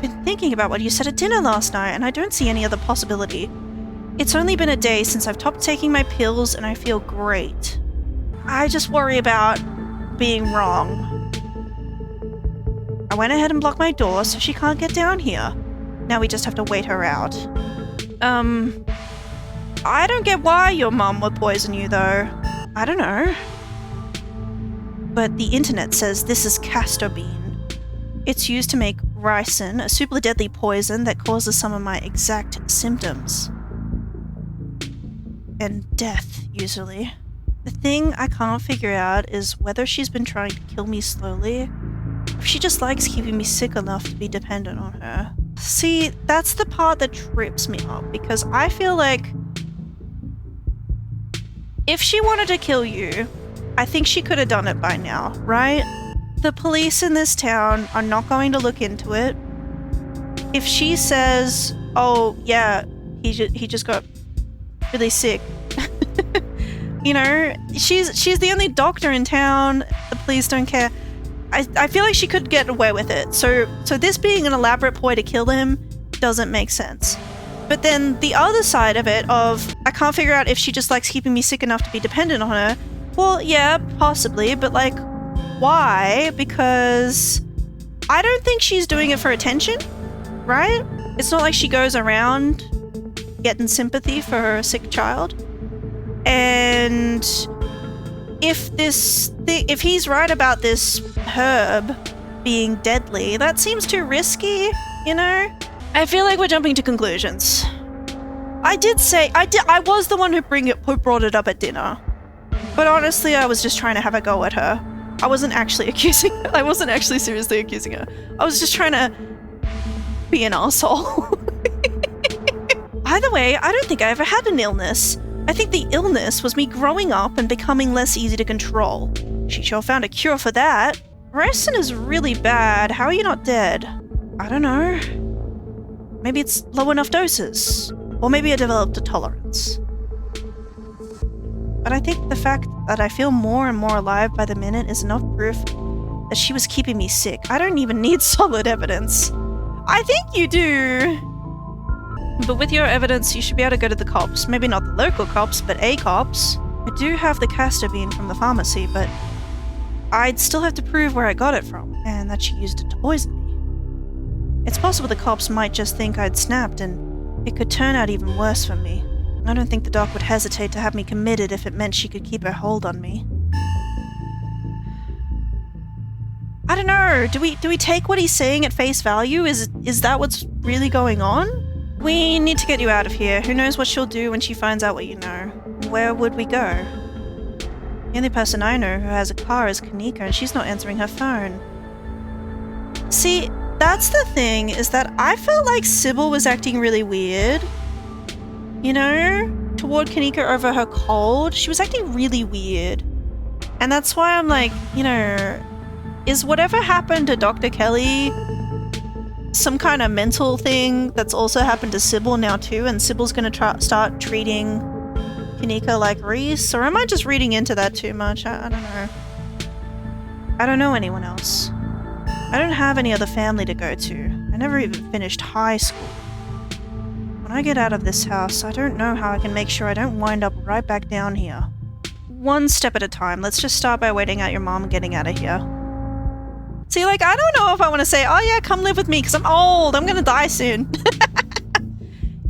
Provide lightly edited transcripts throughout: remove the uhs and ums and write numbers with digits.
been thinking about what you said at dinner last night, and I don't see any other possibility. It's only been a day since I've stopped taking my pills, and I feel great. I just worry about being wrong. I went ahead and blocked my door so she can't get down here. Now we just have to wait her out. I don't get why your mum would poison you, though. I don't know. But the internet says this is castor bean. It's used to make ricin, a super deadly poison that causes some of my exact symptoms. And death, usually. The thing I can't figure out is whether she's been trying to kill me slowly, or if she just likes keeping me sick enough to be dependent on her. See, that's the part that trips me up, because I feel like if she wanted to kill you, I think she could have done it by now, right? The police in this town are not going to look into it. If she says, oh yeah, he just got really sick, you know, she's the only doctor in town, the police don't care. I feel like she could get away with it. So this being an elaborate ploy to kill him doesn't make sense. But then the other side of it of, I can't figure out if she just likes keeping me sick enough to be dependent on her. Well, yeah, possibly, but like, why? Because I don't think she's doing it for attention, right? It's not like she goes around getting sympathy for her sick child. And if he's right about this herb being deadly, that seems too risky, you know? I feel like we're jumping to conclusions. I was the one who brought it up at dinner. But honestly, I was just trying to have a go at her. I wasn't actually seriously accusing her. I was just trying to be an asshole. Either way, I don't think I ever had an illness. I think the illness was me growing up and becoming less easy to control. She sure found a cure for that. Ricin is really bad. How are you not dead? I don't know. Maybe it's low enough doses. Or maybe I developed a tolerance. But I think the fact that I feel more and more alive by the minute is enough proof that she was keeping me sick. I don't even need solid evidence. I think you do. But with your evidence, you should be able to go to the cops. Maybe not the local cops, but a cops. I do have the castor bean from the pharmacy, but I'd still have to prove where I got it from, and that she used it to poison me. It's possible the cops might just think I'd snapped, and it could turn out even worse for me. I don't think the doc would hesitate to have me committed if it meant she could keep her hold on me. I don't know, do we take what he's saying at face value? Is that what's really going on? We need to get you out of here. Who knows what she'll do when she finds out what you know? Where would we go? The only person I know who has a car is Kanika, and she's not answering her phone. See, that's the thing, is that I felt like Sybil was acting really weird. You know? Toward Kanika over her cold. She was acting really weird. And that's why I'm like, you know, is whatever happened to Dr. Kelly some kind of mental thing that's also happened to Sybil now too, and Sybil's gonna start treating Kanika like Reese? Or am I just reading into that too much? I don't know. I don't know anyone else. I don't have any other family to go to. I never even finished high school. When I get out of this house, I don't know how I can make sure I don't wind up right back down here. One step at a time. Let's just start by waiting out your mom getting out of here. See, like, I don't know if I want to say, oh yeah, come live with me, because I'm old, I'm gonna die soon.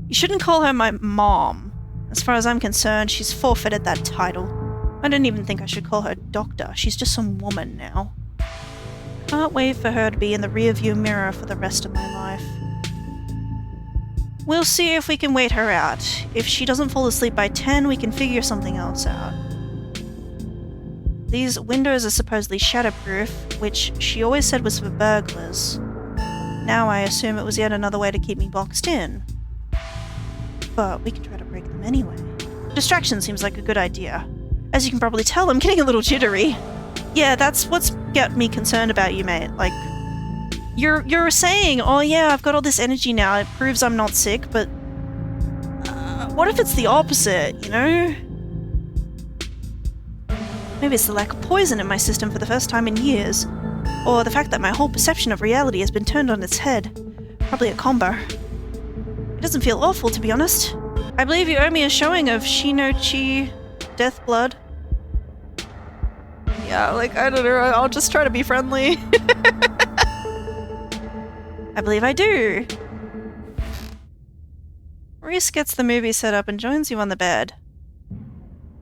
You shouldn't call her my mom. As far as I'm concerned, she's forfeited that title. I don't even think I should call her doctor. She's just some woman now. Can't wait for her to be in the rearview mirror for the rest of my life. We'll see if we can wait her out. If she doesn't fall asleep by 10, we can figure something else out. These windows are supposedly shatterproof, which she always said was for burglars. Now I assume it was yet another way to keep me boxed in. But we can try to break them anyway. Distraction seems like a good idea. As you can probably tell, I'm getting a little jittery. Yeah, that's what's got me concerned about you, mate. Like, you're saying, oh yeah, I've got all this energy now, it proves I'm not sick, but what if it's the opposite, you know? Maybe it's the lack of poison in my system for the first time in years, or the fact that my whole perception of reality has been turned on its head. Probably a combo. It doesn't feel awful, to be honest. I believe you owe me a showing of Shino-Chi Death Blood. Yeah, like, I don't know, I'll just try to be friendly. I believe I do. Reese gets the movie set up and joins you on the bed.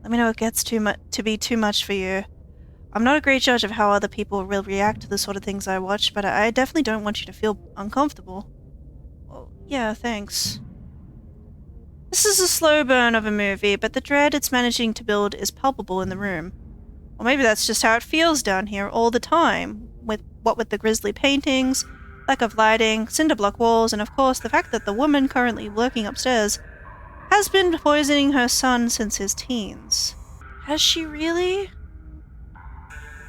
Let me know if it gets to be too much for you. I'm not a great judge of how other people will react to the sort of things I watch, but I definitely don't want you to feel uncomfortable. Well, yeah, thanks. This is a slow burn of a movie, but the dread it's managing to build is palpable in the room. Or maybe that's just how it feels down here all the time, with the grisly paintings, lack of lighting, cinder block walls, and of course the fact that the woman currently lurking upstairs has been poisoning her son since his teens. Has she really?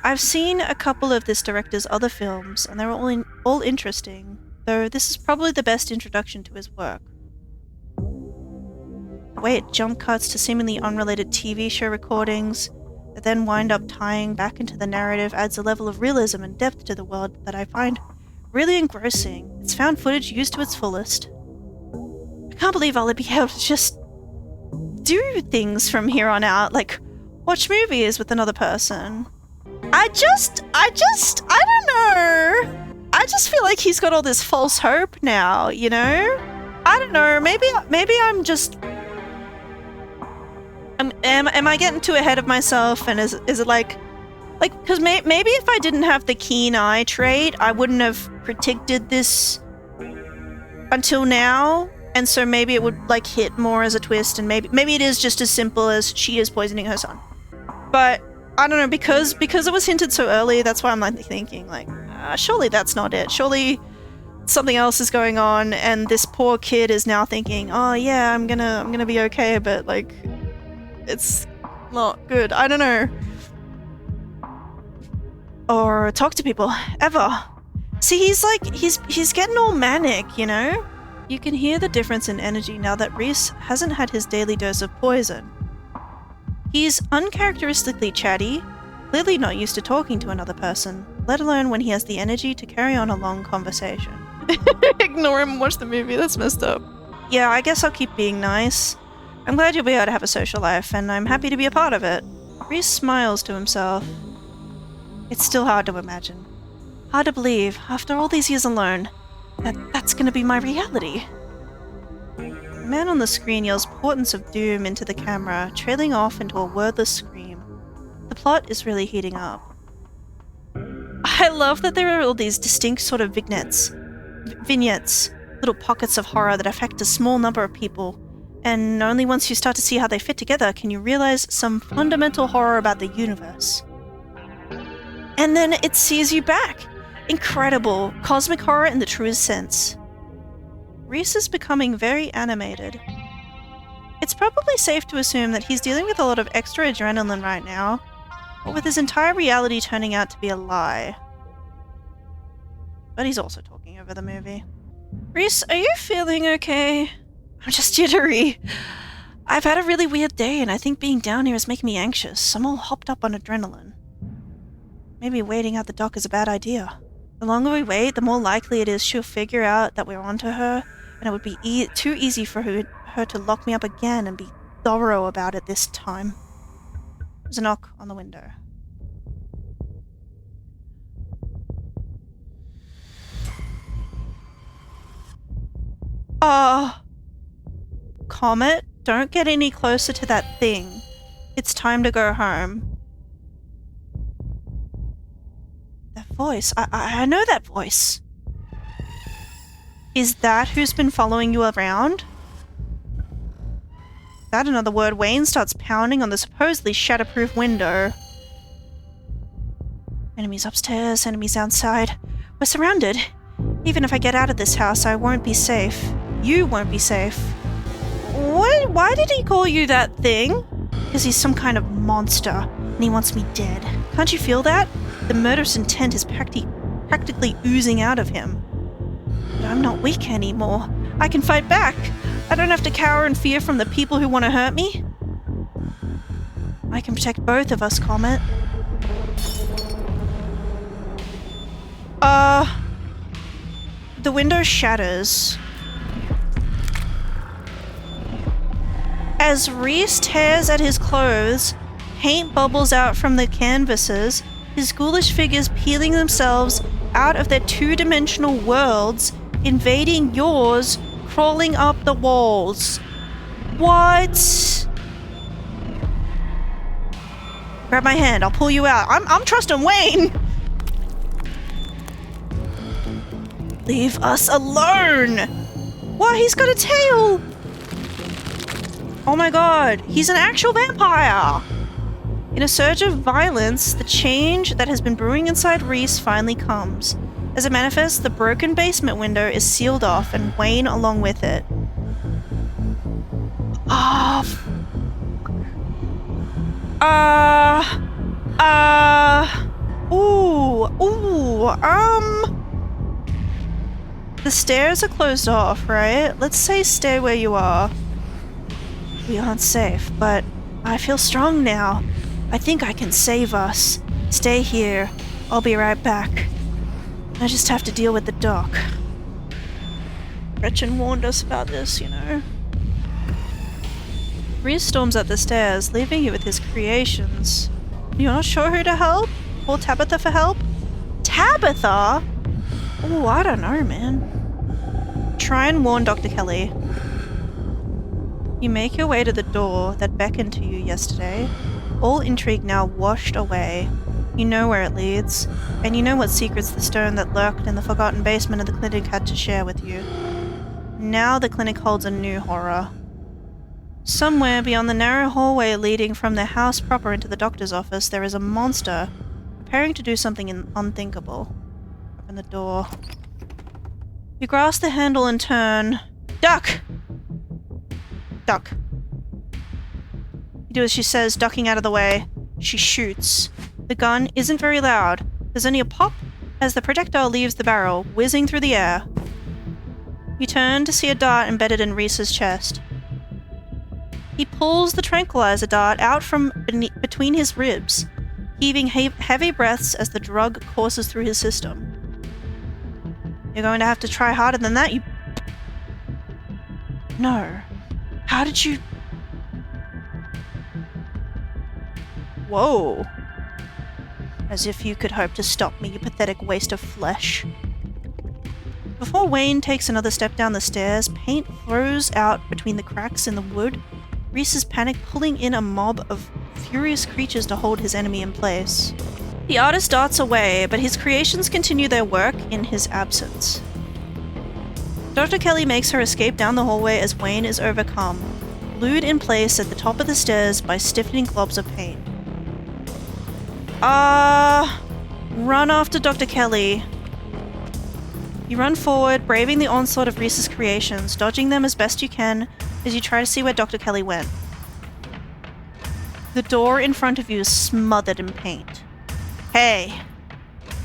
I've seen a couple of this director's other films, and they're all interesting, though this is probably the best introduction to his work. The way it jump cuts to seemingly unrelated TV show recordings, that then wind up tying back into the narrative adds a level of realism and depth to the world that I find really engrossing. It's found footage used to its fullest. I can't believe I'll be able to just do things from here on out, like watch movies with another person. I don't know. I just feel like he's got all this false hope now, you know? I don't know, maybe I'm just... Am I getting too ahead of myself, and is it like, because maybe if I didn't have the keen eye trait, I wouldn't have predicted this until now, and so maybe it would like hit more as a twist, and maybe it is just as simple as she is poisoning her son. But I don't know, because it was hinted so early, that's why I'm like thinking like, surely that's not it. Surely something else is going on, and this poor kid is now thinking, oh yeah, I'm gonna be okay, but like, it's not good. I don't know. Or talk to people, ever. See, he's getting all manic, you know? You can hear the difference in energy now that Reese hasn't had his daily dose of poison. He's uncharacteristically chatty, clearly not used to talking to another person, let alone when he has the energy to carry on a long conversation. Ignore him and watch the movie, that's messed up. Yeah, I guess I'll keep being nice. I'm glad you'll be able to have a social life, and I'm happy to be a part of it. Reese smiles to himself. It's still hard to imagine. Hard to believe, after all these years alone, that's gonna be my reality. The man on the screen yells portents of doom into the camera, trailing off into a wordless scream. The plot is really heating up. I love that there are all these distinct sort of vignettes, little pockets of horror that affect a small number of people, and only once you start to see how they fit together can you realize some fundamental horror about the universe. And then it sees you back. Incredible. Cosmic horror in the truest sense. Reese is becoming very animated. It's probably safe to assume that he's dealing with a lot of extra adrenaline right now, or with his entire reality turning out to be a lie. But he's also talking over the movie. Reese, are you feeling okay? I'm just jittery. I've had a really weird day, and I think being down here is making me anxious. I'm all hopped up on adrenaline. Maybe waiting at the dock is a bad idea. The longer we wait, the more likely it is she'll figure out that we're onto her, and it would be too easy for her to lock me up again and be thorough about it this time. There's a knock on the window. Comet, don't get any closer to that thing. It's time to go home. That voice, I know that voice. Is that who's been following you around? That another word, Wayne starts pounding on the supposedly shatterproof window. Enemies upstairs, enemies outside. We're surrounded. Even if I get out of this house, I won't be safe. You won't be safe. What? Why did he call you that thing? Because he's some kind of monster, and he wants me dead. Can't you feel that? The murderous intent is practically oozing out of him. But I'm not weak anymore. I can fight back. I don't have to cower in fear from the people who want to hurt me. I can protect both of us, Comet. The window shatters. As Reese tears at his clothes, paint bubbles out from the canvases, his ghoulish figures peeling themselves out of their two-dimensional worlds, invading yours, crawling up the walls. What? Grab my hand, I'll pull you out. I'm trusting Wayne! Leave us alone! What? He's got a tail! Oh my god, he's an actual vampire! In a surge of violence, the change that has been brewing inside Reese finally comes. As it manifests, the broken basement window is sealed off, and Wayne along with it. The stairs are closed off, right? Let's say stay where you are. We aren't safe, but I feel strong now. I think I can save us. Stay here. I'll be right back. I just have to deal with the doc. Gretchen warned us about this, you know. Reese storms up the stairs, leaving you with his creations. You're not sure who to help? Call Tabitha for help? Tabitha? Oh, I don't know, man. Try and warn Dr. Kelly. You make your way to the door that beckoned to you yesterday. All intrigue now washed away. You know where it leads, and you know what secrets the stone that lurked in the forgotten basement of the clinic had to share with you. Now the clinic holds a new horror. Somewhere beyond the narrow hallway leading from the house proper into the doctor's office, there is a monster preparing to do something unthinkable. Open the door. You grasp the handle and turn. Duck! Duck. You do as she says, ducking out of the way. She shoots. The gun isn't very loud. There's only a pop as the projectile leaves the barrel, whizzing through the air. You turn to see a dart embedded in Reese's chest. He pulls the tranquilizer dart out from between his ribs, heaving heavy breaths as the drug courses through his system. You're going to have to try harder than that, you... No. How did you... Whoa. As if you could hope to stop me, you pathetic waste of flesh. Before Wayne takes another step down the stairs, paint throws out between the cracks in the wood. Reese's panic pulling in a mob of furious creatures to hold his enemy in place. The artist darts away, but his creations continue their work in his absence. Dr. Kelly makes her escape down the hallway as Wayne is overcome, glued in place at the top of the stairs by stiffening globs of paint. Run after Dr. Kelly. You run forward, braving the onslaught of Reese's creations, dodging them as best you can as you try to see where Dr. Kelly went. The door in front of you is smothered in paint. Hey!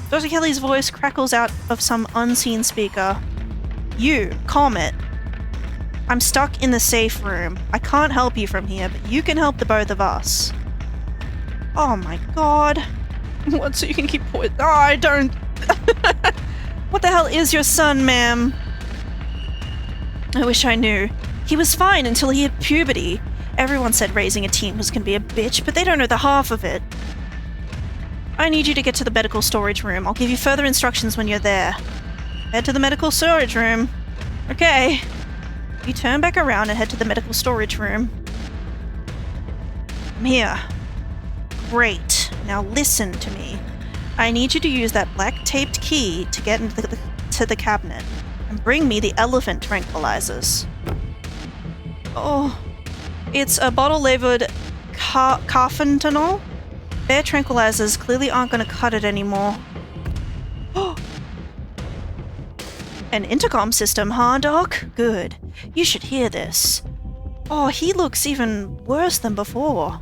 Dr. Kelly's voice crackles out of some unseen speaker. You, Comet. I'm stuck in the safe room. I can't help you from here, but you can help the both of us. Oh my god. What, so you can keep poison? Oh, I don't... What the hell is your son, ma'am? I wish I knew. He was fine until he hit puberty. Everyone said raising a teen was gonna be a bitch, but they don't know the half of it. I need you to get to the medical storage room. I'll give you further instructions when you're there. Head to the medical storage room. Okay. You turn back around and head to the medical storage room. I'm here. Great. Now listen to me. I need you to use that black taped key to get into the cabinet and bring me the elephant tranquilizers. Oh, it's a bottle labeled carfentanil. Their tranquilizers clearly aren't going to cut it anymore. An intercom system, huh, Doc? Good. You should hear this. Oh, he looks even worse than before.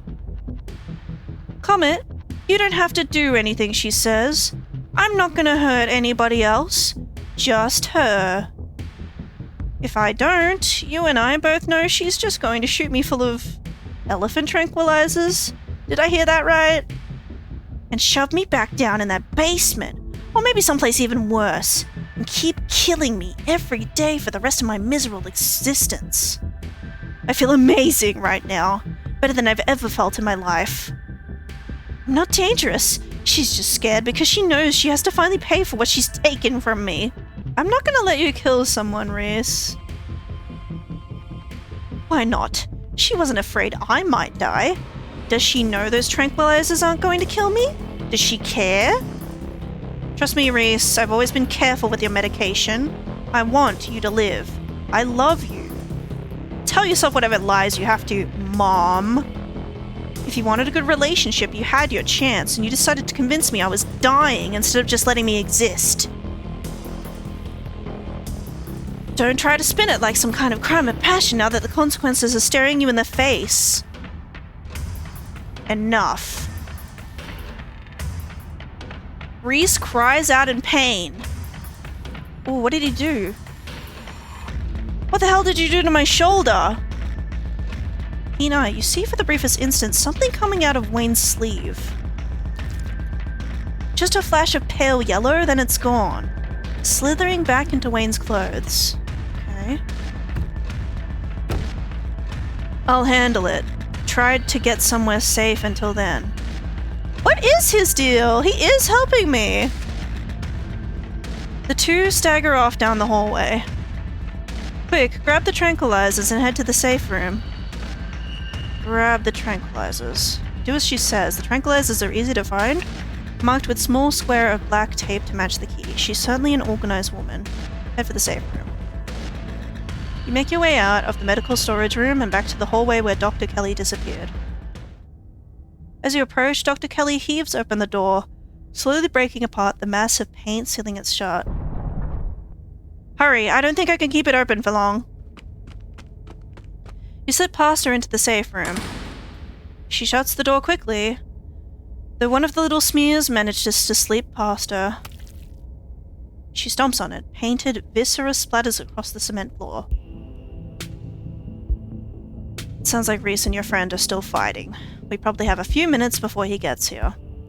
Comet, you don't have to do anything, she says. I'm not gonna hurt anybody else. Just her. If I don't, you and I both know she's just going to shoot me full of elephant tranquilizers. Did I hear that right? And shove me back down in that basement. Or maybe someplace even worse. and keep killing me every day for the rest of my miserable existence. I feel amazing right now, better than I've ever felt in my life. I'm not dangerous. She's just scared because she knows she has to finally pay for what she's taken from me. I'm not gonna let you kill someone, Reese. Why not? She wasn't afraid I might die. Does she know those tranquilizers aren't going to kill me? Does she care? Trust me, Reese, I've always been careful with your medication. I want you to live. I love you. Tell yourself whatever lies you have to, Mom. If you wanted a good relationship, you had your chance, and you decided to convince me I was dying instead of just letting me exist. Don't try to spin it like some kind of crime of passion now that the consequences are staring you in the face. Enough. Reese cries out in pain. Ooh, what did he do? What the hell did you do to my shoulder? Ina, you see for the briefest instant something coming out of Wayne's sleeve. Just a flash of pale yellow, then it's gone. Slithering back into Wayne's clothes. Okay. I'll handle it. Tried to get somewhere safe until then. What is his deal? He is helping me. The two stagger off down the hallway. Quick, grab the tranquilizers and head to the safe room. Grab the tranquilizers. Do as she says. The tranquilizers are easy to find, marked with small square of black tape to match the key. She's certainly an organized woman. Head for the safe room. You make your way out of the medical storage room and back to the hallway where Dr. Kelly disappeared. As you approach, Dr. Kelly heaves open the door, slowly breaking apart the mass of paint sealing it shut. Hurry, I don't think I can keep it open for long. You slip past her into the safe room. She shuts the door quickly, though one of the little smears manages to slip past her. She stomps on it. Painted viscera splatters across the cement floor. It sounds like Reese and your friend are still fighting. We probably have a few minutes before he gets here.